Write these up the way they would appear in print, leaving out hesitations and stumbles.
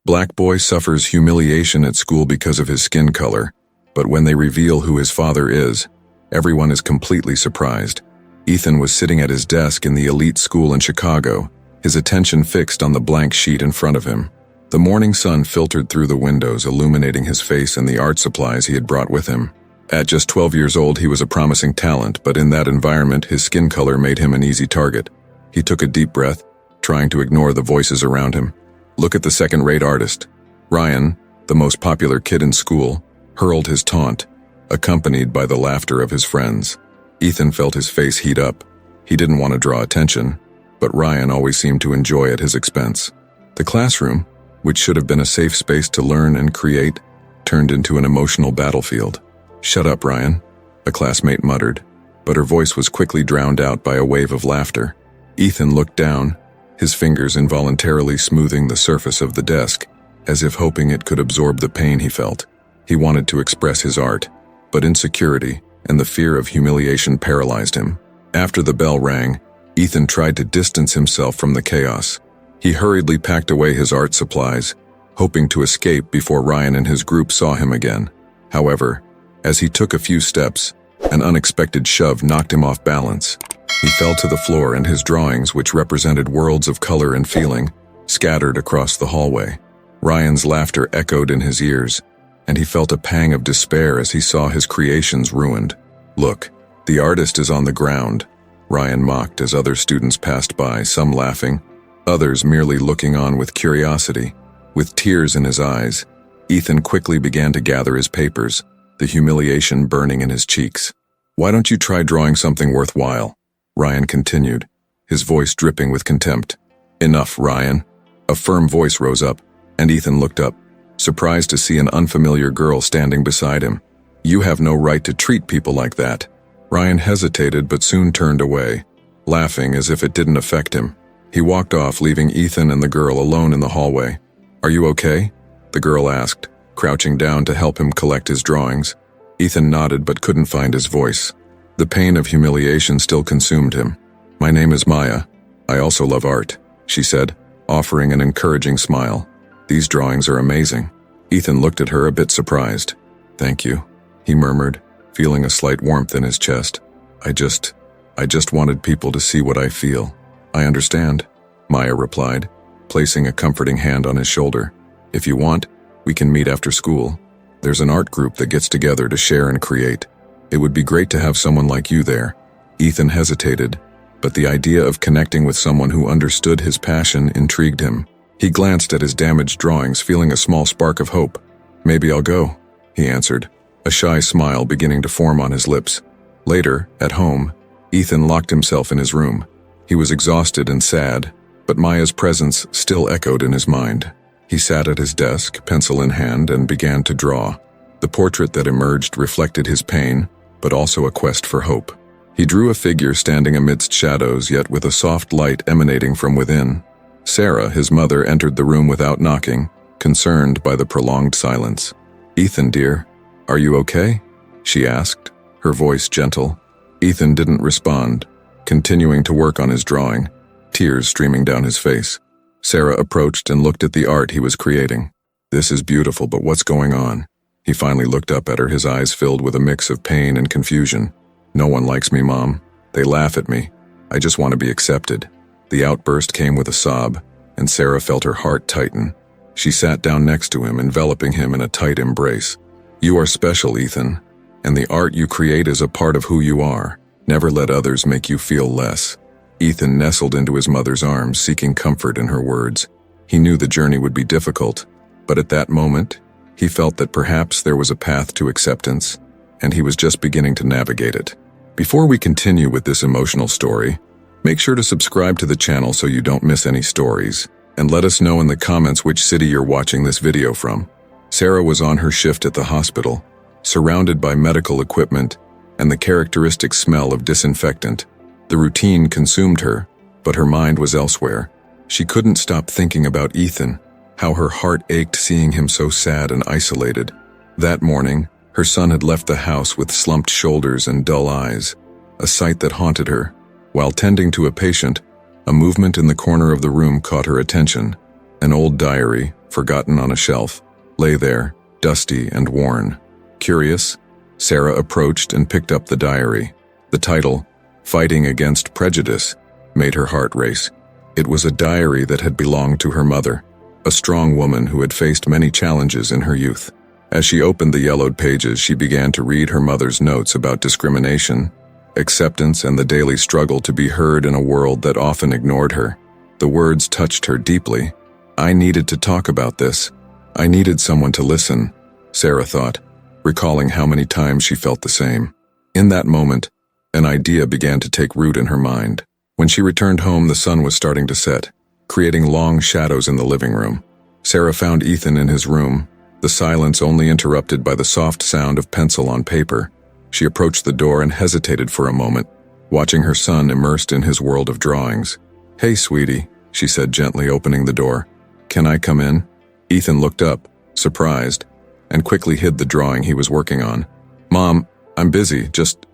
Black boy suffers humiliation at school because of his skin color, but when they reveal who his father is, everyone is completely surprised. Ethan was sitting at his desk in the elite school in Chicago, his attention fixed on the blank sheet in front of him. The morning sun filtered through the windows, illuminating his face and the art supplies he had brought with him. At just 12 years old, he was a promising talent, but in that environment, his skin color made him an easy target. He took a deep breath, trying to ignore the voices around him. Look at the second-rate artist. Ryan, the most popular kid in school, hurled his taunt, accompanied by the laughter of his friends. Ethan felt his face heat up. He didn't want to draw attention, but Ryan always seemed to enjoy at his expense. The classroom, which should have been a safe space to learn and create, turned into an emotional battlefield. "Shut up, Ryan," a classmate muttered, but her voice was quickly drowned out by a wave of laughter. Ethan looked down, his fingers involuntarily smoothing the surface of the desk, as if hoping it could absorb the pain he felt. He wanted to express his art, but insecurity and the fear of humiliation paralyzed him. After the bell rang, Ethan tried to distance himself from the chaos. He hurriedly packed away his art supplies, hoping to escape before Ryan and his group saw him again. However, as he took a few steps, an unexpected shove knocked him off balance. He fell to the floor, and his drawings, which represented worlds of color and feeling, scattered across the hallway. Ryan's laughter echoed in his ears, and he felt a pang of despair as he saw his creations ruined. "Look, the artist is on the ground," Ryan mocked as other students passed by, some laughing, others merely looking on with curiosity. With tears in his eyes, Ethan quickly began to gather his papers, the humiliation burning in his cheeks. "Why don't you try drawing something worthwhile?" Ryan continued, his voice dripping with contempt. "Enough, Ryan." A firm voice rose up, and Ethan looked up, surprised to see an unfamiliar girl standing beside him. "You have no right to treat people like that." Ryan hesitated but soon turned away, laughing as if it didn't affect him. He walked off, leaving Ethan and the girl alone in the hallway. "Are you okay?" the girl asked, crouching down to help him collect his drawings. Ethan nodded but couldn't find his voice. The pain of humiliation still consumed him. "My name is Maya. I also love art," she said, offering an encouraging smile. "These drawings are amazing." Ethan looked at her a bit surprised. "Thank you," he murmured, feeling a slight warmth in his chest. I just wanted people to see what I feel." "I understand," Maya replied, placing a comforting hand on his shoulder. "If you want, we can meet after school. There's an art group that gets together to share and create. It would be great to have someone like you there." Ethan hesitated, but the idea of connecting with someone who understood his passion intrigued him. He glanced at his damaged drawings, feeling a small spark of hope. "Maybe I'll go," he answered, a shy smile beginning to form on his lips. Later, at home, Ethan locked himself in his room. He was exhausted and sad, but Maya's presence still echoed in his mind. He sat at his desk, pencil in hand, and began to draw. The portrait that emerged reflected his pain, but also a quest for hope. He drew a figure standing amidst shadows, yet with a soft light emanating from within. Sarah, his mother, entered the room without knocking, concerned by the prolonged silence. "Ethan, dear, are you okay?" she asked, her voice gentle. Ethan didn't respond, continuing to work on his drawing, tears streaming down his face. Sarah approached and looked at the art he was creating. "This is beautiful, but what's going on?" He finally looked up at her, his eyes filled with a mix of pain and confusion. "No one likes me, Mom. They laugh at me. I just want to be accepted." The outburst came with a sob, and Sarah felt her heart tighten. She sat down next to him, enveloping him in a tight embrace. "You are special, Ethan, and the art you create is a part of who you are. Never let others make you feel less." Ethan nestled into his mother's arms, seeking comfort in her words. He knew the journey would be difficult, but at that moment, he felt that perhaps there was a path to acceptance, and he was just beginning to navigate it. Before we continue with this emotional story, make sure to subscribe to the channel so you don't miss any stories, and let us know in the comments which city you're watching this video from. Sarah was on her shift at the hospital, surrounded by medical equipment and the characteristic smell of disinfectant. The routine consumed her, but her mind was elsewhere. She couldn't stop thinking about Ethan, how her heart ached seeing him so sad and isolated. That morning, her son had left the house with slumped shoulders and dull eyes, a sight that haunted her. While tending to a patient, a movement in the corner of the room caught her attention. An old diary, forgotten on a shelf, lay there, dusty and worn. Curious, Sarah approached and picked up the diary. The title, Fighting Against Prejudice, made her heart race. It was a diary that had belonged to her mother, a strong woman who had faced many challenges in her youth. As she opened the yellowed pages, she began to read her mother's notes about discrimination, acceptance, and the daily struggle to be heard in a world that often ignored her. The words touched her deeply. I needed to talk about this. I needed someone to listen, Sarah thought, recalling how many times she felt the same. In that moment, an idea began to take root in her mind. When she returned home, the sun was starting to set, creating long shadows in the living room. Sarah found Ethan in his room, the silence only interrupted by the soft sound of pencil on paper. She approached the door and hesitated for a moment, watching her son immersed in his world of drawings. Hey, sweetie, she said gently, opening the door. Can I come in? Ethan looked up, surprised, and quickly hid the drawing he was working on. Mom, I'm busy, just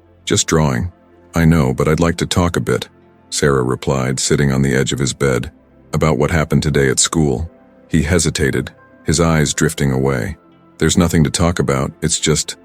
drawing. I know, but I'd like to talk a bit, Sarah replied, sitting on the edge of his bed. About what happened today at school. He hesitated, his eyes drifting away. There's nothing to talk about, it's just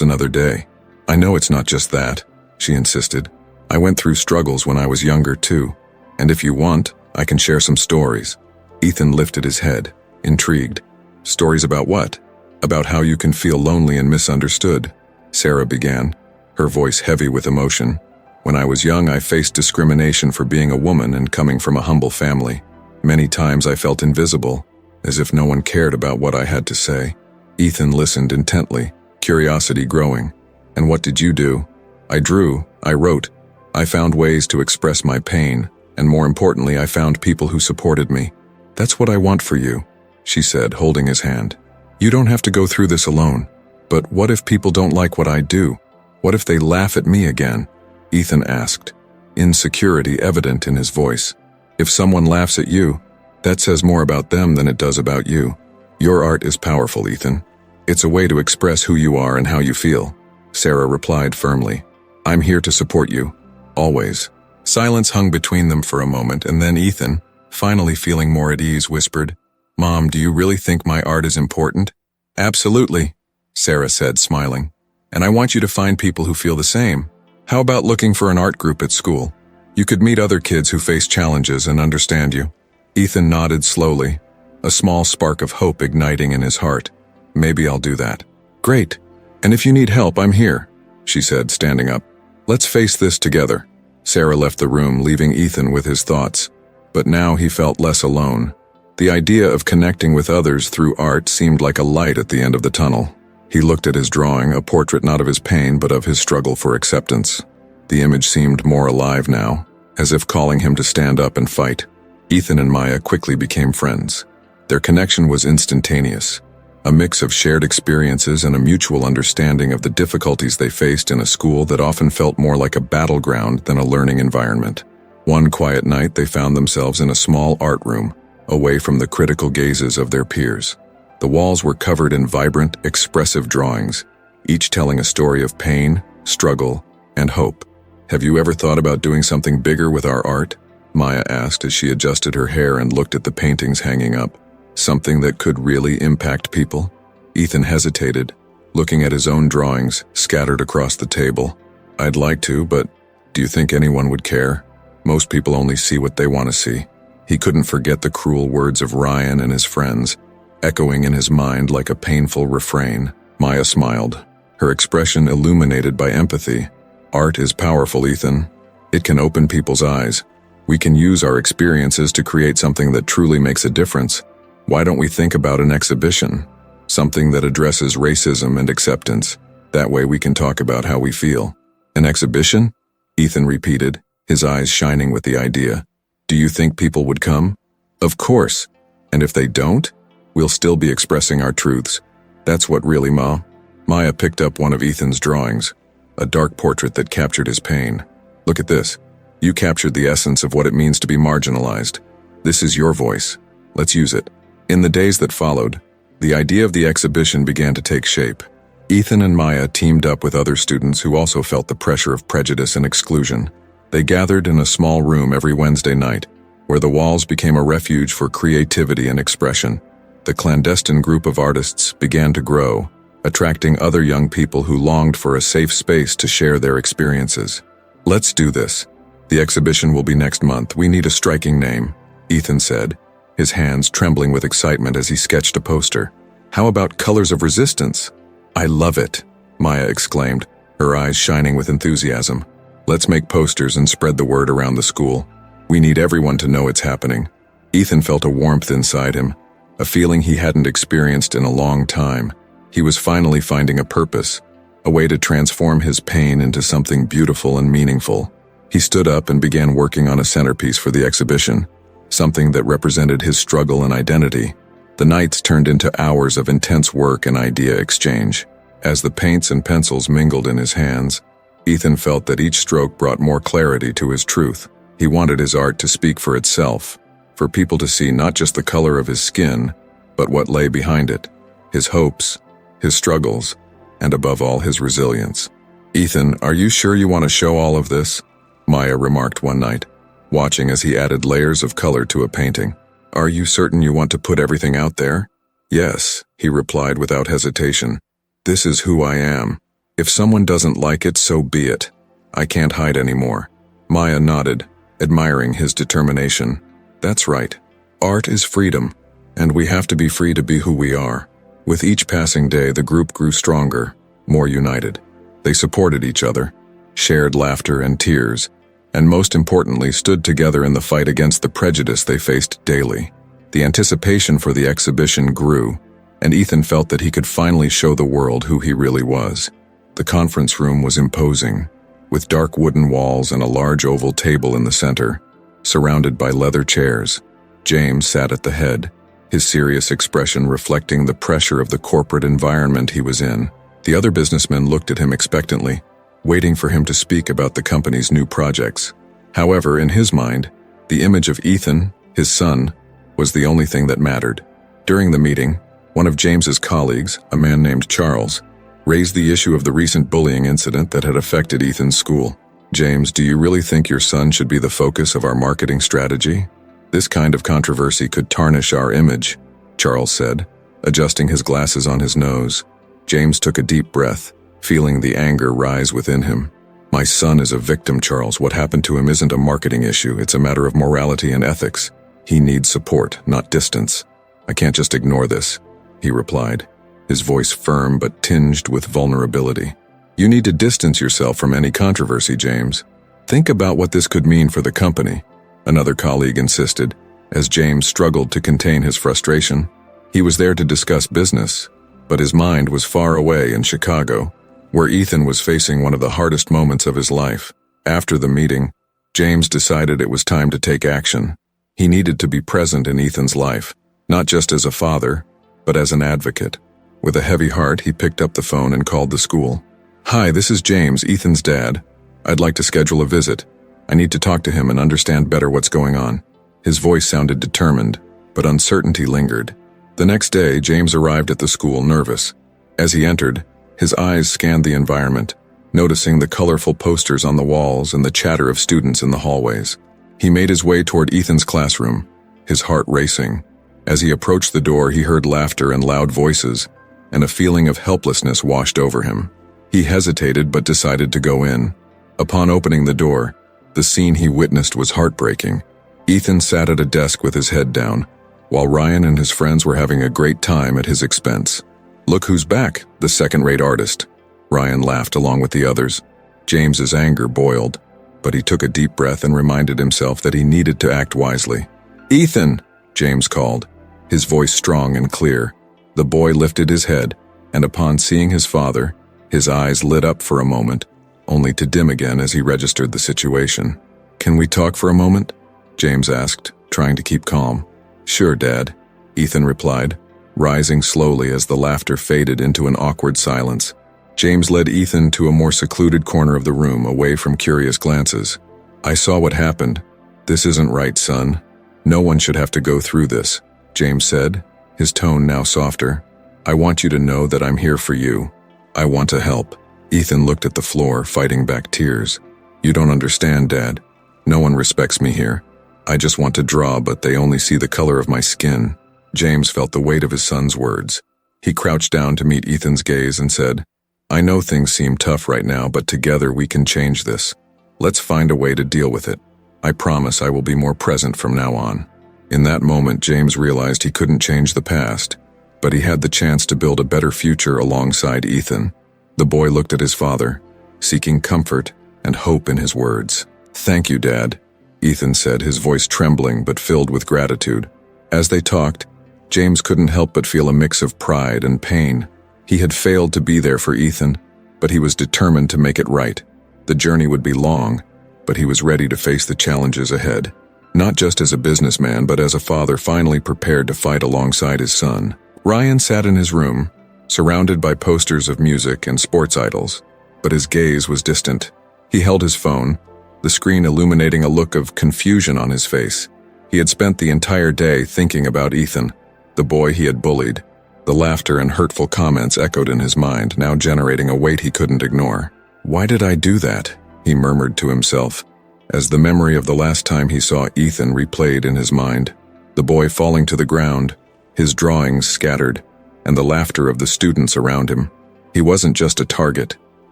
another day. I know it's not just that, she insisted. I went through struggles when I was younger too, and if you want, I can share some stories. Ethan lifted his head, intrigued. Stories about what? About how you can feel lonely and misunderstood, Sarah began, her voice heavy with emotion. When I was young, I faced discrimination for being a woman and coming from a humble family. Many times I felt invisible, as if no one cared about what I had to say. Ethan listened intently, curiosity growing. And what did you do? I drew, I wrote. I found ways to express my pain, and more importantly, I found people who supported me. That's what I want for you, she said, holding his hand. You don't have to go through this alone. But what if people don't like what I do? What if they laugh at me again? Ethan asked, insecurity evident in his voice. If someone laughs at you, that says more about them than it does about you. Your art is powerful, Ethan. It's a way to express who you are and how you feel, Sarah replied firmly. I'm here to support you, always. Silence hung between them for a moment, and then Ethan, finally feeling more at ease, whispered, Mom, do you really think my art is important? Absolutely, Sarah said, smiling. And I want you to find people who feel the same. How about looking for an art group at school? You could meet other kids who face challenges and understand you. Ethan nodded slowly, a small spark of hope igniting in his heart. Maybe I'll do that. Great. And if you need help, I'm here, she said, standing up. Let's face this together. Sarah left the room, leaving Ethan with his thoughts. But now he felt less alone. The idea of connecting with others through art seemed like a light at the end of the tunnel. He looked at his drawing, a portrait not of his pain but of his struggle for acceptance. The image seemed more alive now, as if calling him to stand up and fight. Ethan and Maya quickly became friends. Their connection was instantaneous, a mix of shared experiences and a mutual understanding of the difficulties they faced in a school that often felt more like a battleground than a learning environment. One quiet night, they found themselves in a small art room, away from the critical gazes of their peers. The walls were covered in vibrant, expressive drawings, each telling a story of pain, struggle, and hope. Have you ever thought about doing something bigger with our art? Maya asked as she adjusted her hair and looked at the paintings hanging up. Something that could really impact people? Ethan hesitated, looking at his own drawings scattered across the table. I'd like to, but do you think anyone would care? Most people only see what they want to see. He couldn't forget the cruel words of Ryan and his friends, echoing in his mind like a painful refrain. Maya smiled, her expression illuminated by empathy. Art is powerful, Ethan. It can open people's eyes. We can use our experiences to create something that truly makes a difference. Why don't we think about an exhibition? Something that addresses racism and acceptance. That way we can talk about how we feel. An exhibition? Ethan repeated, his eyes shining with the idea. Do you think people would come? Of course. And if they don't, we'll still be expressing our truths. That's what really Maya picked up one of Ethan's drawings, a dark portrait that captured his pain. Look at this. You captured the essence of what it means to be marginalized. This is your voice. Let's use it. In the days that followed, the idea of the exhibition began to take shape. Ethan and Maya teamed up with other students who also felt the pressure of prejudice and exclusion. They gathered in a small room every Wednesday night, where the walls became a refuge for creativity and expression. The clandestine group of artists began to grow, attracting other young people who longed for a safe space to share their experiences. "Let's do this. The exhibition will be next month. We need a striking name," Ethan said, his hands trembling with excitement as he sketched a poster. "How about Colors of Resistance?" "I love it," Maya exclaimed, her eyes shining with enthusiasm. "Let's make posters and spread the word around the school. We need everyone to know it's happening." Ethan felt a warmth inside him, a feeling he hadn't experienced in a long time. He was finally finding a purpose, a way to transform his pain into something beautiful and meaningful. He stood up and began working on a centerpiece for the exhibition, something that represented his struggle and identity. The nights turned into hours of intense work and idea exchange. As the paints and pencils mingled in his hands, Ethan felt that each stroke brought more clarity to his truth. He wanted his art to speak for itself, for people to see not just the color of his skin, but what lay behind it, his hopes, his struggles, and above all, his resilience. "Ethan, are you sure you want to show all of this?" Maya remarked one night, watching as he added layers of color to a painting. "Are you certain you want to put everything out there?" "Yes," he replied without hesitation. "This is who I am. If someone doesn't like it, so be it. I can't hide anymore." Maya nodded, admiring his determination. "That's right. Art is freedom, and we have to be free to be who we are." With each passing day, the group grew stronger, more united. They supported each other, shared laughter and tears, and most importantly, stood together in the fight against the prejudice they faced daily. The anticipation for the exhibition grew, and Ethan felt that he could finally show the world who he really was. The conference room was imposing, with dark wooden walls and a large oval table in the center, surrounded by leather chairs. James sat at the head, his serious expression reflecting the pressure of the corporate environment he was in. The other businessmen looked at him expectantly, waiting for him to speak about the company's new projects. However, in his mind, the image of Ethan, his son, was the only thing that mattered. During the meeting, one of James's colleagues, a man named Charles, raised the issue of the recent bullying incident that had affected Ethan's school. "James, do you really think your son should be the focus of our marketing strategy? This kind of controversy could tarnish our image," Charles said, adjusting his glasses on his nose. James took a deep breath, feeling the anger rise within him. "My son is a victim, Charles. What happened to him isn't a marketing issue. It's a matter of morality and ethics. He needs support, not distance. I can't just ignore this," he replied, his voice firm but tinged with vulnerability. "You need to distance yourself from any controversy, James. Think about what this could mean for the company," another colleague insisted, as James struggled to contain his frustration. He was there to discuss business, but his mind was far away in Chicago, where Ethan was facing one of the hardest moments of his life. After the meeting, James decided it was time to take action. He needed to be present in Ethan's life, not just as a father, but as an advocate. With a heavy heart, he picked up the phone and called the school. "Hi, this is James, Ethan's dad. I'd like to schedule a visit. I need to talk to him and understand better what's going on." His voice sounded determined, but uncertainty lingered. The next day, James arrived at the school nervous. As he entered, his eyes scanned the environment, noticing the colorful posters on the walls and the chatter of students in the hallways. He made his way toward Ethan's classroom, his heart racing. As he approached the door, he heard laughter and loud voices, and a feeling of helplessness washed over him. He hesitated but decided to go in. Upon opening the door, the scene he witnessed was heartbreaking. Ethan sat at a desk with his head down, while Ryan and his friends were having a great time at his expense. "Look who's back, the second-rate artist." Ryan laughed along with the others. James's anger boiled, but he took a deep breath and reminded himself that he needed to act wisely. "Ethan!" James called, his voice strong and clear. The boy lifted his head, and upon seeing his father, his eyes lit up for a moment, only to dim again as he registered the situation. "Can we talk for a moment?" James asked, trying to keep calm. "Sure, Dad," Ethan replied, rising slowly as the laughter faded into an awkward silence. James led Ethan to a more secluded corner of the room, away from curious glances. "I saw what happened. This isn't right, son. No one should have to go through this," James said, his tone now softer. "I want you to know that I'm here for you. I want to help." Ethan looked at the floor, fighting back tears. "You don't understand, Dad. No one respects me here. I just want to draw, but they only see the color of my skin." James felt the weight of his son's words. He crouched down to meet Ethan's gaze and said, "I know things seem tough right now, but together we can change this. Let's find a way to deal with it. I promise I will be more present from now on." In that moment, James realized he couldn't change the past, but he had the chance to build a better future alongside Ethan. The boy looked at his father, seeking comfort and hope in his words. "Thank you, Dad," Ethan said, his voice trembling but filled with gratitude. As they talked, James couldn't help but feel a mix of pride and pain. He had failed to be there for Ethan, but he was determined to make it right. The journey would be long, but he was ready to face the challenges ahead. Not just as a businessman, but as a father finally prepared to fight alongside his son. Ryan sat in his room, surrounded by posters of music and sports idols, but his gaze was distant. He held his phone, the screen illuminating a look of confusion on his face. He had spent the entire day thinking about Ethan, the boy he had bullied. The laughter and hurtful comments echoed in his mind, now generating a weight he couldn't ignore. "Why did I do that?" he murmured to himself, as the memory of the last time he saw Ethan replayed in his mind. The boy falling to the ground, his drawings scattered, and the laughter of the students around him. He wasn't just a target.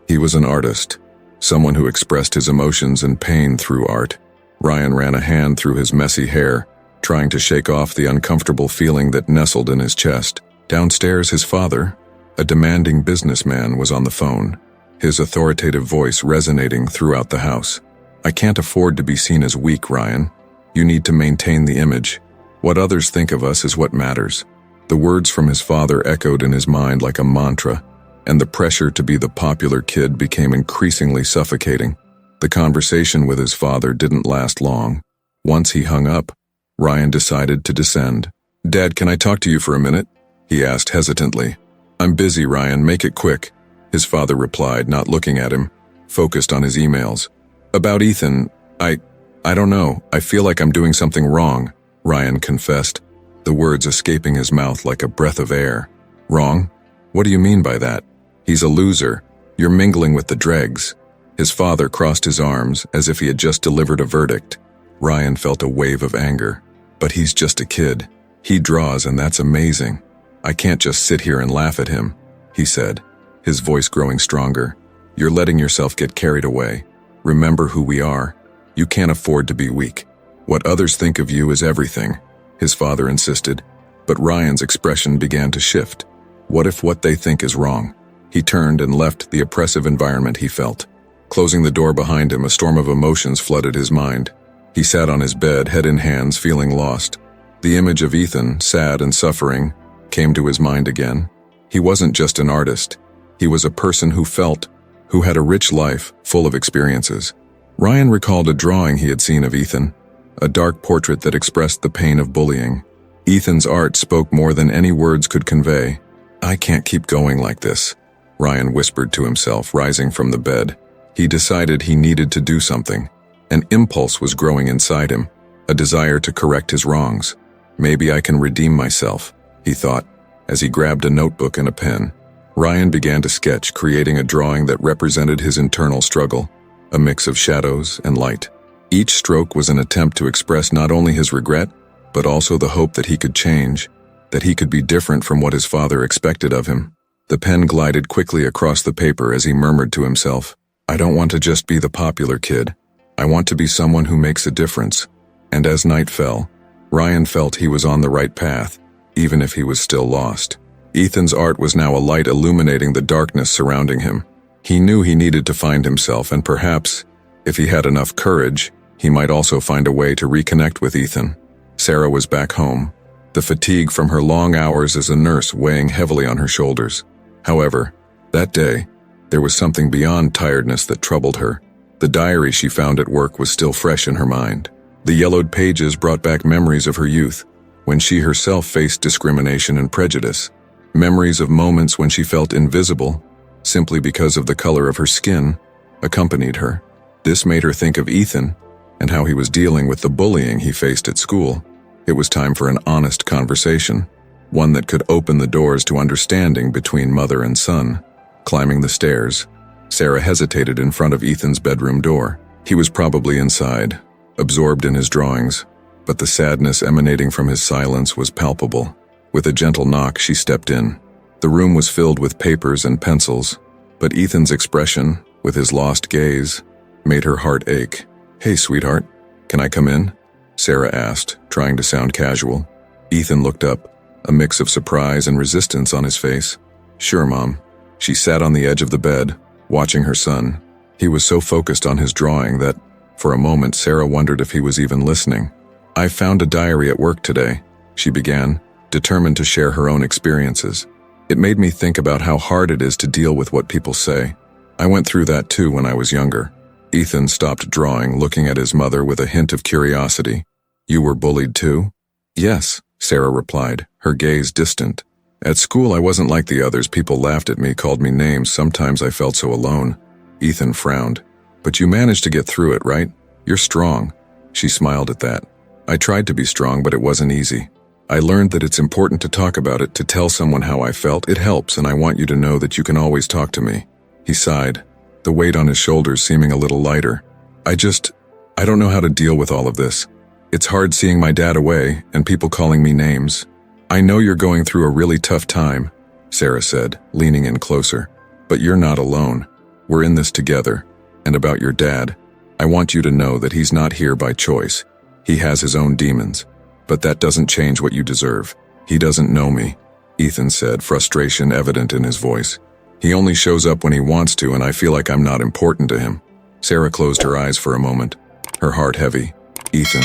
He was an artist, someone who expressed his emotions and pain through art. Ryan ran a hand through his messy hair, trying to shake off the uncomfortable feeling that nestled in his chest. Downstairs, his father, a demanding businessman, was on the phone, his authoritative voice resonating throughout the house. "I can't afford to be seen as weak, Ryan. You need to maintain the image. What others think of us is what matters." The words from his father echoed in his mind like a mantra, and the pressure to be the popular kid became increasingly suffocating. The conversation with his father didn't last long. Once he hung up, Ryan decided to descend. "Dad, can I talk to you for a minute?" he asked hesitantly. "I'm busy, Ryan. Make it quick," his father replied, not looking at him, focused on his emails. "About Ethan, I don't know. I feel like I'm doing something wrong," Ryan confessed, the words escaping his mouth like a breath of air. "Wrong? What do you mean by that? He's a loser. You're mingling with the dregs." His father crossed his arms as if he had just delivered a verdict. Ryan felt a wave of anger. "But he's just a kid. He draws, and that's amazing. I can't just sit here and laugh at him," he said, his voice growing stronger. "You're letting yourself get carried away. Remember who we are. You can't afford to be weak. What others think of you is everything," his father insisted. But Ryan's expression began to shift. What if what they think is wrong? He turned and left the oppressive environment he felt. Closing the door behind him, a storm of emotions flooded his mind. He sat on his bed, head in hands, feeling lost. The image of Ethan, sad and suffering, came to his mind again. He wasn't just an artist. He was a person who felt, who had a rich life, full of experiences. Ryan recalled a drawing he had seen of Ethan, a dark portrait that expressed the pain of bullying. Ethan's art spoke more than any words could convey. "I can't keep going like this," Ryan whispered to himself, rising from the bed. He decided he needed to do something. An impulse was growing inside him, a desire to correct his wrongs. "Maybe I can redeem myself," he thought, as he grabbed a notebook and a pen. Ryan began to sketch, creating a drawing that represented his internal struggle, a mix of shadows and light. Each stroke was an attempt to express not only his regret, but also the hope that he could change, that he could be different from what his father expected of him. The pen glided quickly across the paper as he murmured to himself, "I don't want to just be the popular kid. I want to be someone who makes a difference." And as night fell, Ryan felt he was on the right path, even if he was still lost. Ethan's art was now a light illuminating the darkness surrounding him. He knew he needed to find himself, and perhaps, if he had enough courage, he might also find a way to reconnect with Ethan. Sarah was back home, the fatigue from her long hours as a nurse weighing heavily on her shoulders. However, that day, there was something beyond tiredness that troubled her. The diary she found at work was still fresh in her mind. The yellowed pages brought back memories of her youth, when she herself faced discrimination and prejudice. Memories of moments when she felt invisible, simply because of the color of her skin, accompanied her. This made her think of Ethan and how he was dealing with the bullying he faced at school. It was time for an honest conversation, one that could open the doors to understanding between mother and son. Climbing the stairs, Sarah hesitated in front of Ethan's bedroom door. He was probably inside, absorbed in his drawings, but the sadness emanating from his silence was palpable. With a gentle knock, she stepped in. The room was filled with papers and pencils, but Ethan's expression, with his lost gaze, made her heart ache. "Hey, sweetheart, can I come in?" Sarah asked, trying to sound casual. Ethan looked up, a mix of surprise and resistance on his face. "Sure, Mom." She sat on the edge of the bed, watching her son. He was so focused on his drawing that, for a moment, Sarah wondered if he was even listening. "I found a diary at work today," she began, determined to share her own experiences. "It made me think about how hard it is to deal with what people say. I went through that too when I was younger." Ethan stopped drawing, looking at his mother with a hint of curiosity. "You were bullied too?" "Yes," Sarah replied, her gaze distant. "At school I wasn't like the others. People laughed at me, called me names. Sometimes I felt so alone." Ethan frowned. "But you managed to get through it, right? You're strong." She smiled at that. "I tried to be strong, but it wasn't easy. I learned that it's important to talk about it, to tell someone how I felt. It helps, and I want you to know that you can always talk to me." He sighed, the weight on his shoulders seeming a little lighter. I don't know how to deal with all of this. It's hard seeing my dad away, and people calling me names." "I know you're going through a really tough time," Sarah said, leaning in closer. "But you're not alone. We're in this together. And about your dad, I want you to know that he's not here by choice. He has his own demons. But that doesn't change what you deserve. He doesn't know me," Ethan said, frustration evident in his voice. "He only shows up when he wants to, and I feel like I'm not important to him." Sarah closed her eyes for a moment, her heart heavy. "Ethan,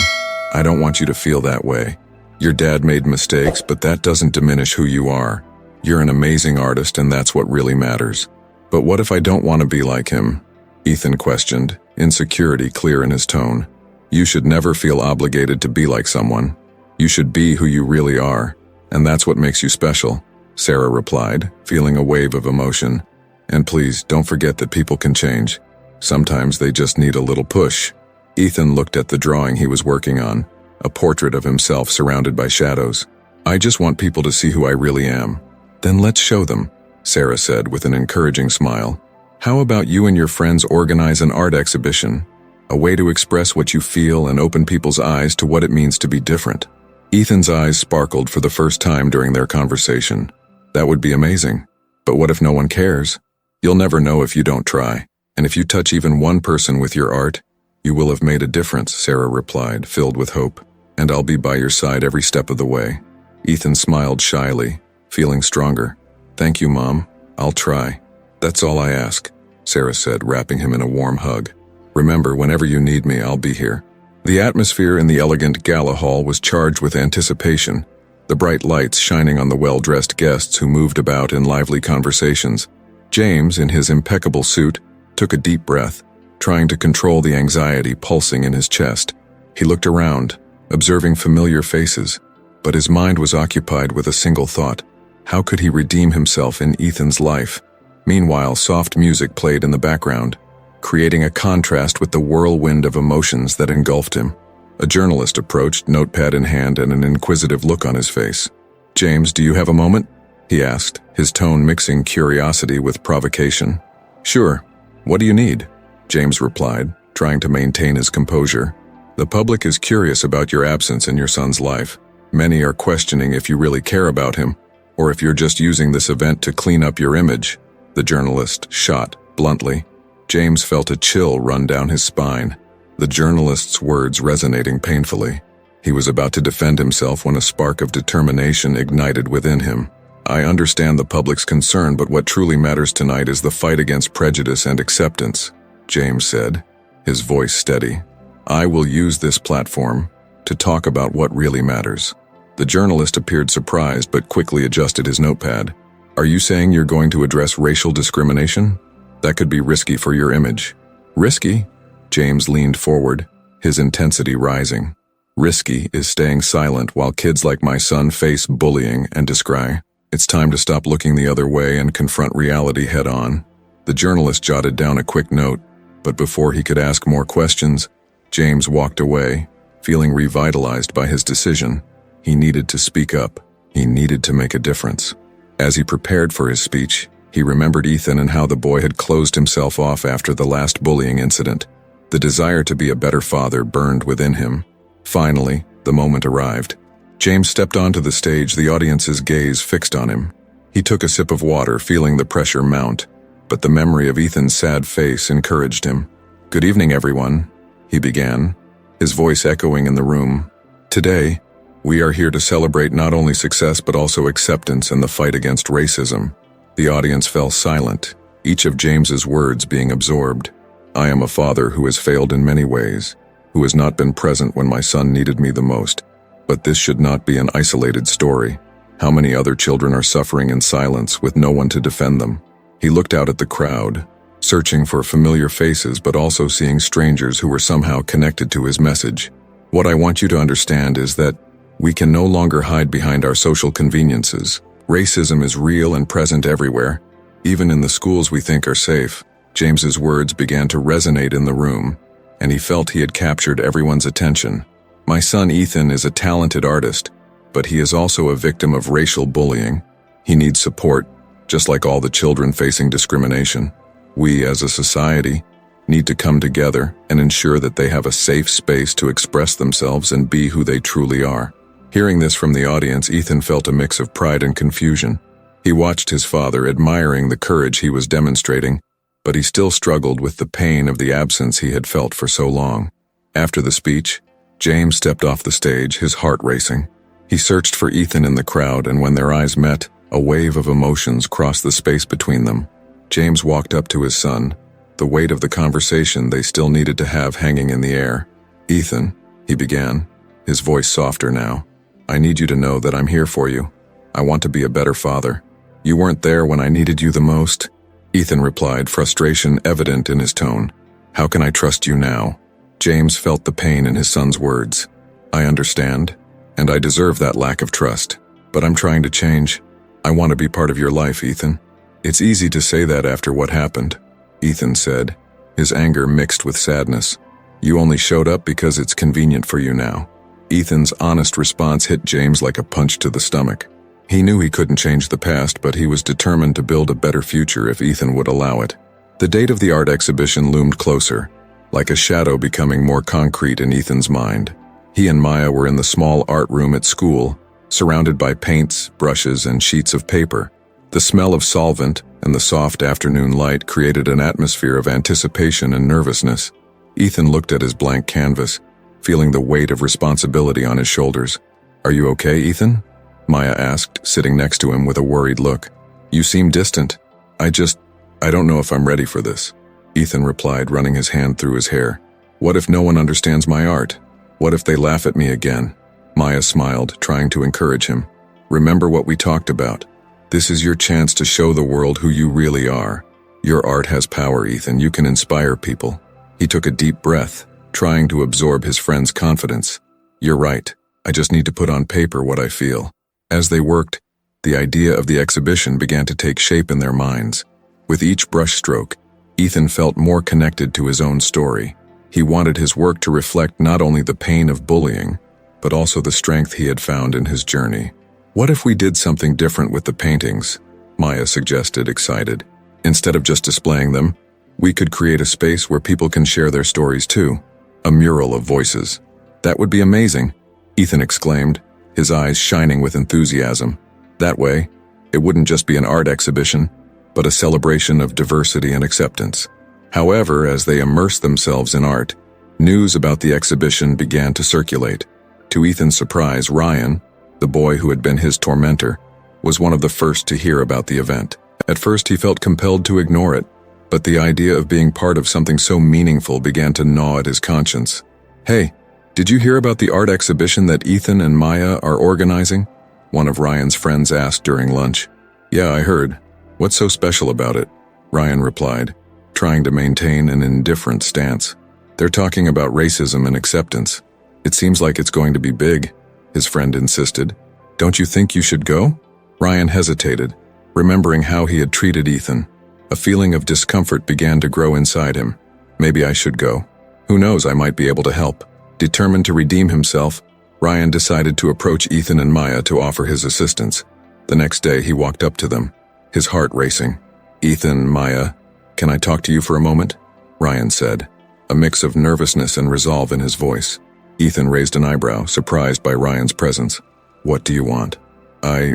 I don't want you to feel that way. Your dad made mistakes, but that doesn't diminish who you are. You're an amazing artist, and that's what really matters." "But what if I don't want to be like him?" Ethan questioned, insecurity clear in his tone. "You should never feel obligated to be like someone. You should be who you really are, and that's what makes you special," Sarah replied, feeling a wave of emotion. "And please, don't forget that people can change. Sometimes they just need a little push." Ethan looked at the drawing he was working on, a portrait of himself surrounded by shadows. "I just want people to see who I really am." "Then let's show them," Sarah said with an encouraging smile. "How about you and your friends organize an art exhibition? A way to express what you feel and open people's eyes to what it means to be different." Ethan's eyes sparkled for the first time during their conversation. "That would be amazing. But what if no one cares? You'll never know if you don't try. And if you touch even one person with your art, you will have made a difference," Sarah replied, filled with hope. "And I'll be by your side every step of the way." Ethan smiled shyly, feeling stronger. "Thank you, Mom. I'll try. That's all I ask," Sarah said, wrapping him in a warm hug. "Remember, whenever you need me, I'll be here." The atmosphere in the elegant gala hall was charged with anticipation, the bright lights shining on the well-dressed guests who moved about in lively conversations. James, in his impeccable suit, took a deep breath, trying to control the anxiety pulsing in his chest. He looked around, observing familiar faces, but his mind was occupied with a single thought. How could he redeem himself in Ethan's life? Meanwhile, soft music played in the background, creating a contrast with the whirlwind of emotions that engulfed him. A journalist approached, notepad in hand and an inquisitive look on his face. "James, do you have a moment?" he asked, his tone mixing curiosity with provocation. "Sure. What do you need?" James replied, trying to maintain his composure. "The public is curious about your absence in your son's life. Many are questioning if you really care about him, or if you're just using this event to clean up your image," the journalist shot bluntly. James felt a chill run down his spine, the journalist's words resonating painfully. He was about to defend himself when a spark of determination ignited within him. "I understand the public's concern, but what truly matters tonight is the fight against prejudice and acceptance," James said, his voice steady. "I will use this platform to talk about what really matters." The journalist appeared surprised but quickly adjusted his notepad. "Are you saying you're going to address racial discrimination? That could be risky for your image." "Risky?" James leaned forward, his intensity rising. "Risky is staying silent while kids like my son face bullying and discry. It's time to stop looking the other way and confront reality head-on." The journalist jotted down a quick note, but before he could ask more questions, James walked away, feeling revitalized by his decision. He needed to speak up. He needed to make a difference. As he prepared for his speech, he remembered Ethan and how the boy had closed himself off after the last bullying incident. The desire to be a better father burned within him. Finally, the moment arrived. James stepped onto the stage, the audience's gaze fixed on him. He took a sip of water, feeling the pressure mount, but the memory of Ethan's sad face encouraged him. "Good evening, everyone," he began, his voice echoing in the room. "Today, we are here to celebrate not only success but also acceptance in the fight against racism." The audience fell silent, each of James's words being absorbed. "I am a father who has failed in many ways, who has not been present when my son needed me the most. But this should not be an isolated story. How many other children are suffering in silence with no one to defend them?" He looked out at the crowd, searching for familiar faces but also seeing strangers who were somehow connected to his message. "What I want you to understand is that we can no longer hide behind our social conveniences. Racism is real and present everywhere, even in the schools we think are safe." James's words began to resonate in the room, and he felt he had captured everyone's attention. "My son Ethan is a talented artist, but he is also a victim of racial bullying. He needs support, just like all the children facing discrimination. We, as a society, need to come together and ensure that they have a safe space to express themselves and be who they truly are." Hearing this from the audience, Ethan felt a mix of pride and confusion. He watched his father, admiring the courage he was demonstrating, but he still struggled with the pain of the absence he had felt for so long. After the speech, James stepped off the stage, his heart racing. He searched for Ethan in the crowd, and when their eyes met, a wave of emotions crossed the space between them. James walked up to his son, the weight of the conversation they still needed to have hanging in the air. "Ethan," he began, his voice softer now, "I need you to know that I'm here for you. I want to be a better father. You weren't there when I needed you the most." Ethan replied, frustration evident in his tone. "How can I trust you now?" James felt the pain in his son's words. "I understand, and I deserve that lack of trust, but I'm trying to change. I want to be part of your life, Ethan." "It's easy to say that after what happened," Ethan said, his anger mixed with sadness. "You only showed up because it's convenient for you now." Ethan's honest response hit James like a punch to the stomach. He knew he couldn't change the past, but he was determined to build a better future if Ethan would allow it. The date of the art exhibition loomed closer, like a shadow becoming more concrete in Ethan's mind. He and Maya were in the small art room at school, surrounded by paints, brushes, and sheets of paper. The smell of solvent and the soft afternoon light created an atmosphere of anticipation and nervousness. Ethan looked at his blank canvas, feeling the weight of responsibility on his shoulders. "Are you okay, Ethan?" Maya asked, sitting next to him with a worried look. "You seem distant." I don't know if I'm ready for this," Ethan replied, running his hand through his hair. "What if no one understands my art? What if they laugh at me again?" Maya smiled, trying to encourage him. "Remember what we talked about. This is your chance to show the world who you really are. Your art has power, Ethan. You can inspire people." He took a deep breath, trying to absorb his friend's confidence. "You're right. I just need to put on paper what I feel." As they worked, the idea of the exhibition began to take shape in their minds. With each brushstroke, Ethan felt more connected to his own story. He wanted his work to reflect not only the pain of bullying, but also the strength he had found in his journey. "What if we did something different with the paintings?" Maya suggested, excited. "Instead of just displaying them, we could create a space where people can share their stories too. A mural of voices." "That would be amazing," Ethan exclaimed, his eyes shining with enthusiasm. That way, it wouldn't just be an art exhibition, but a celebration of diversity and acceptance. However, as they immersed themselves in art, news about the exhibition began to circulate. To Ethan's surprise, Ryan, the boy who had been his tormentor, was one of the first to hear about the event. At first, he felt compelled to ignore it, but the idea of being part of something so meaningful began to gnaw at his conscience. "Hey, did you hear about the art exhibition that Ethan and Maya are organizing?" one of Ryan's friends asked during lunch. "Yeah, I heard. What's so special about it?" Ryan replied, trying to maintain an indifferent stance. "They're talking about racism and acceptance. It seems like it's going to be big," his friend insisted. "Don't you think you should go?" Ryan hesitated, remembering how he had treated Ethan. A feeling of discomfort began to grow inside him. "Maybe I should go. Who knows, I might be able to help." Determined to redeem himself, Ryan decided to approach Ethan and Maya to offer his assistance. The next day, he walked up to them, his heart racing. "Ethan, Maya, can I talk to you for a moment?" Ryan said, a mix of nervousness and resolve in his voice. Ethan raised an eyebrow, surprised by Ryan's presence. "What do you want?" I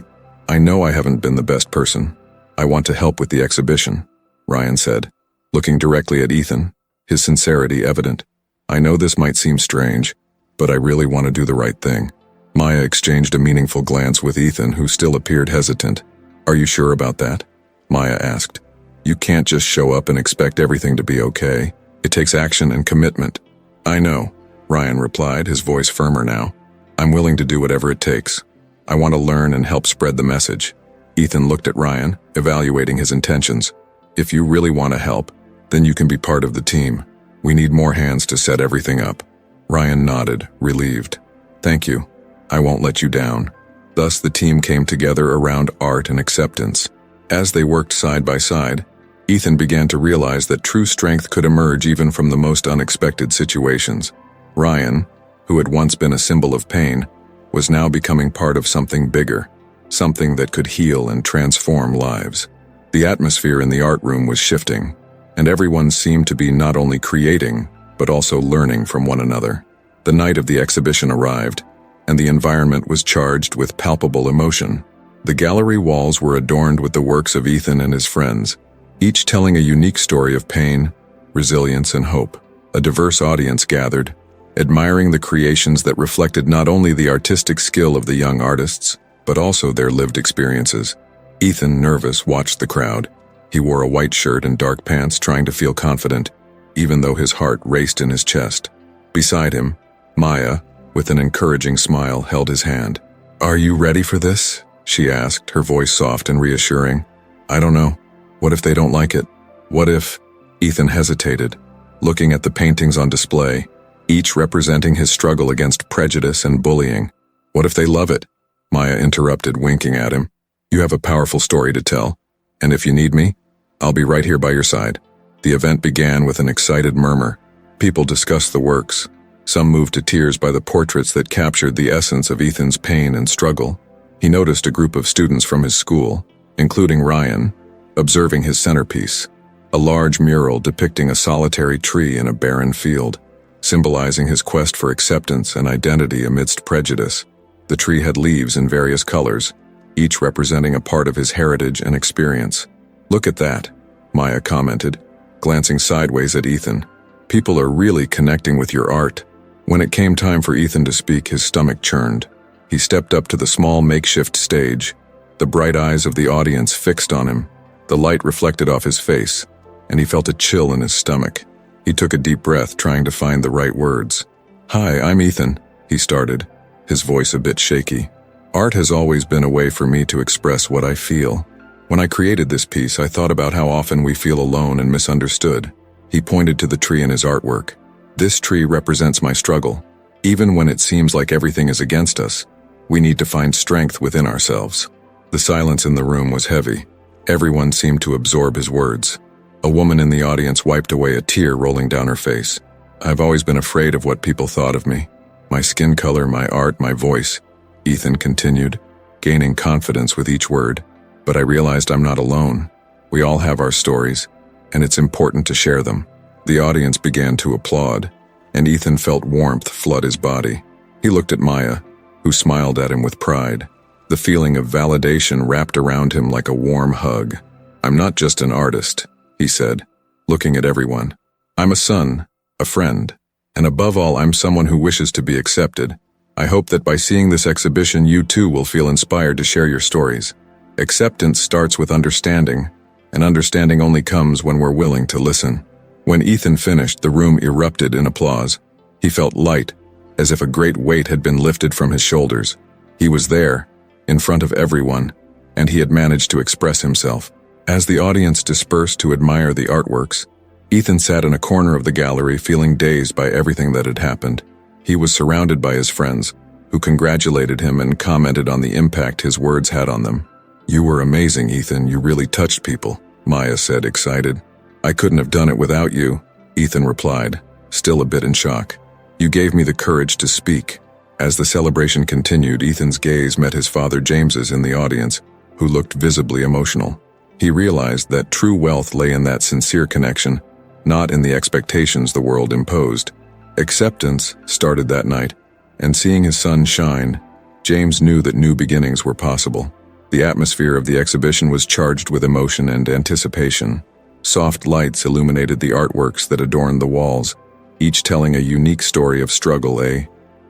know I haven't been the best person. I want to help with the exhibition," Ryan said, looking directly at Ethan, his sincerity evident. "I know this might seem strange, but I really want to do the right thing." Maya exchanged a meaningful glance with Ethan, who still appeared hesitant. "Are you sure about that?" Maya asked. "You can't just show up and expect everything to be okay. It takes action and commitment." "I know," Ryan replied, his voice firmer now. "I'm willing to do whatever it takes. I want to learn and help spread the message." Ethan looked at Ryan, evaluating his intentions. "If you really want to help, then you can be part of the team. We need more hands to set everything up." Ryan nodded, relieved. "Thank you. I won't let you down." Thus the team came together around art and acceptance. As they worked side by side, Ethan began to realize that true strength could emerge even from the most unexpected situations. Ryan, who had once been a symbol of pain, was now becoming part of something bigger, something that could heal and transform lives. The atmosphere in the art room was shifting, and everyone seemed to be not only creating, but also learning from one another. The night of the exhibition arrived, and the environment was charged with palpable emotion. The gallery walls were adorned with the works of Ethan and his friends, each telling a unique story of pain, resilience, and hope. A diverse audience gathered, admiring the creations that reflected not only the artistic skill of the young artists, but also their lived experiences. Ethan, nervous, watched the crowd. He wore a white shirt and dark pants, trying to feel confident, even though his heart raced in his chest. Beside him, Maya, with an encouraging smile, held his hand. "Are you ready for this?" she asked, her voice soft and reassuring. "I don't know. What if they don't like it? What if—" Ethan hesitated, looking at the paintings on display, each representing his struggle against prejudice and bullying. "What if they love it?" Maya interrupted, winking at him. "You have a powerful story to tell, and if you need me, I'll be right here by your side." The event began with an excited murmur. People discussed the works, some moved to tears by the portraits that captured the essence of Ethan's pain and struggle. He noticed a group of students from his school, including Ryan, observing his centerpiece, a large mural depicting a solitary tree in a barren field, symbolizing his quest for acceptance and identity amidst prejudice. The tree had leaves in various colors, each representing a part of his heritage and experience. "Look at that," Maya commented, glancing sideways at Ethan. "People are really connecting with your art." When it came time for Ethan to speak, his stomach churned. He stepped up to the small makeshift stage, the bright eyes of the audience fixed on him. The light reflected off his face, and he felt a chill in his stomach. He took a deep breath, trying to find the right words. "Hi, I'm Ethan," he started, his voice a bit shaky. "Art has always been a way for me to express what I feel. When I created this piece, I thought about how often we feel alone and misunderstood." He pointed to the tree in his artwork. "This tree represents my struggle. Even when it seems like everything is against us, we need to find strength within ourselves." The silence in the room was heavy. Everyone seemed to absorb his words. A woman in the audience wiped away a tear rolling down her face. "I've always been afraid of what people thought of me. My skin color, my art, my voice," Ethan continued, gaining confidence with each word. "But I realized I'm not alone. We all have our stories, and it's important to share them." The audience began to applaud, and Ethan felt warmth flood his body. He looked at Maya, who smiled at him with pride. The feeling of validation wrapped around him like a warm hug. "I'm not just an artist," he said, looking at everyone. "I'm a son, a friend, and above all, I'm someone who wishes to be accepted. I hope that by seeing this exhibition, you too will feel inspired to share your stories. Acceptance starts with understanding, and understanding only comes when we're willing to listen." When Ethan finished, the room erupted in applause. He felt light, as if a great weight had been lifted from his shoulders. He was there, in front of everyone, and he had managed to express himself. As the audience dispersed to admire the artworks, Ethan sat in a corner of the gallery, feeling dazed by everything that had happened. He was surrounded by his friends, who congratulated him and commented on the impact his words had on them. "You were amazing, Ethan. You really touched people," Maya said, excited. "I couldn't have done it without you," Ethan replied, still a bit in shock. "You gave me the courage to speak." As the celebration continued, Ethan's gaze met his father James's in the audience, who looked visibly emotional. He realized that true wealth lay in that sincere connection, not in the expectations the world imposed. Acceptance started that night, and seeing his son shine, James knew that new beginnings were possible. The atmosphere of the exhibition was charged with emotion and anticipation. Soft lights illuminated the artworks that adorned the walls, each telling a unique story of struggle.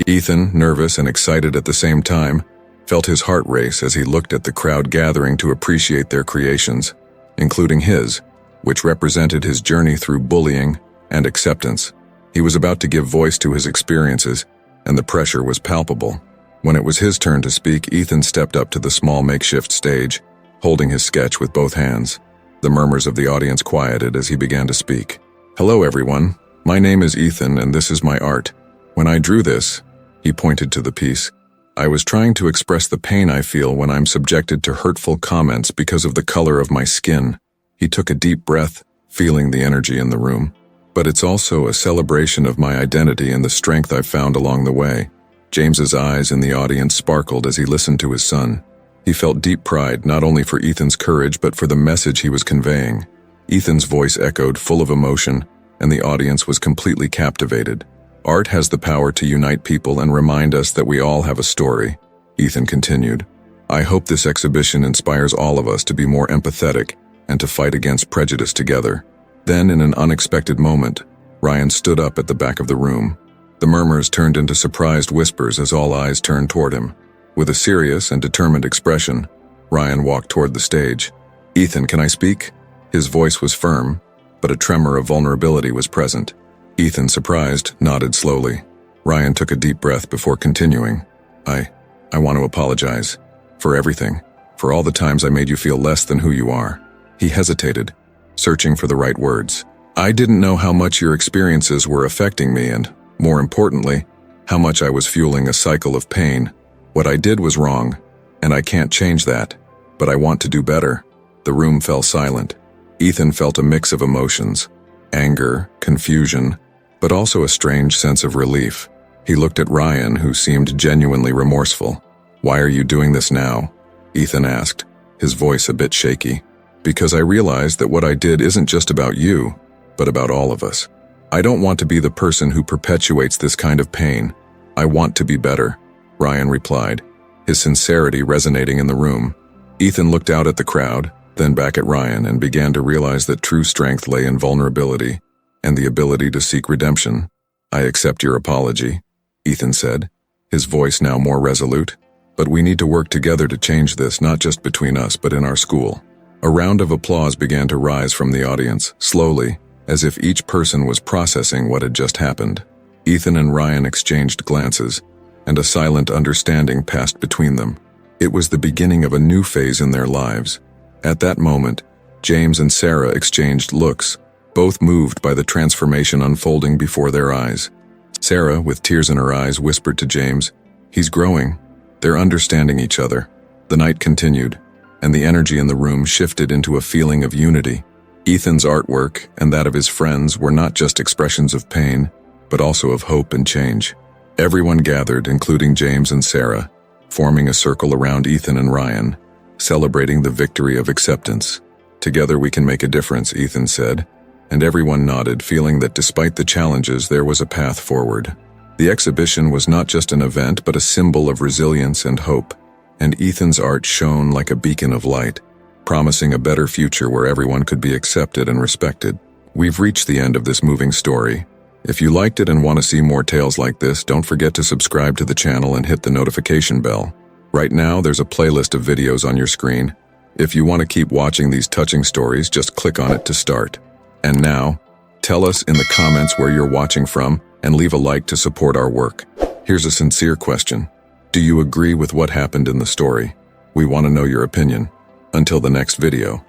Ethan, nervous and excited at the same time, felt his heart race as he looked at the crowd gathering to appreciate their creations, including his, which represented his journey through bullying and acceptance. He was about to give voice to his experiences, and the pressure was palpable. When it was his turn to speak, Ethan stepped up to the small makeshift stage, holding his sketch with both hands. The murmurs of the audience quieted as he began to speak. "Hello, everyone. My name is Ethan, and this is my art. When I drew this," he pointed to the piece, "I was trying to express the pain I feel when I'm subjected to hurtful comments because of the color of my skin." He took a deep breath, feeling the energy in the room. "But it's also a celebration of my identity and the strength I've found along the way." James's eyes in the audience sparkled as he listened to his son. He felt deep pride not only for Ethan's courage but for the message he was conveying. Ethan's voice echoed, full of emotion, and the audience was completely captivated. "Art has the power to unite people and remind us that we all have a story," Ethan continued. "I hope this exhibition inspires all of us to be more empathetic and to fight against prejudice together." Then, in an unexpected moment, Ryan stood up at the back of the room. The murmurs turned into surprised whispers as all eyes turned toward him. With a serious and determined expression, Ryan walked toward the stage. "Ethan, can I speak?" His voice was firm, but a tremor of vulnerability was present. Ethan, surprised, nodded slowly. Ryan took a deep breath before continuing. I want to apologize. For everything. For all the times I made you feel less than who you are." He hesitated, searching for the right words. "I didn't know how much your experiences were affecting me and, more importantly, how much I was fueling a cycle of pain. What I did was wrong, and I can't change that, but I want to do better." The room fell silent. Ethan felt a mix of emotions, anger, confusion, but also a strange sense of relief. He looked at Ryan, who seemed genuinely remorseful. "Why are you doing this now?" Ethan asked, his voice a bit shaky. "Because I realized that what I did isn't just about you, but about all of us. I don't want to be the person who perpetuates this kind of pain. I want to be better," Ryan replied, his sincerity resonating in the room. Ethan looked out at the crowd, then back at Ryan, and began to realize that true strength lay in vulnerability and the ability to seek redemption. "I accept your apology," Ethan said, his voice now more resolute. "But we need to work together to change this, not just between us, but in our school." A round of applause began to rise from the audience, slowly, as if each person was processing what had just happened. Ethan and Ryan exchanged glances, and a silent understanding passed between them. It was the beginning of a new phase in their lives. At that moment, James and Sarah exchanged looks, both moved by the transformation unfolding before their eyes. Sarah, with tears in her eyes, whispered to James, "He's growing." They're understanding each other. The night continued, and the energy in the room shifted into a feeling of unity. Ethan's artwork and that of his friends were not just expressions of pain, but also of hope and change. Everyone gathered, including James and Sarah, forming a circle around Ethan and Ryan, celebrating the victory of acceptance. "Together we can make a difference," Ethan said, and everyone nodded, feeling that despite the challenges there was a path forward. The exhibition was not just an event but a symbol of resilience and hope, and Ethan's art shone like a beacon of light, promising a better future where everyone could be accepted and respected. We've reached the end of this moving story. If you liked it and want to see more tales like this, don't forget to subscribe to the channel and hit the notification bell. Right now, there's a playlist of videos on your screen. If you want to keep watching these touching stories, just click on it to start. And now, tell us in the comments where you're watching from and leave a like to support our work. Here's a sincere question. Do you agree with what happened in the story? We want to know your opinion. Until the next video.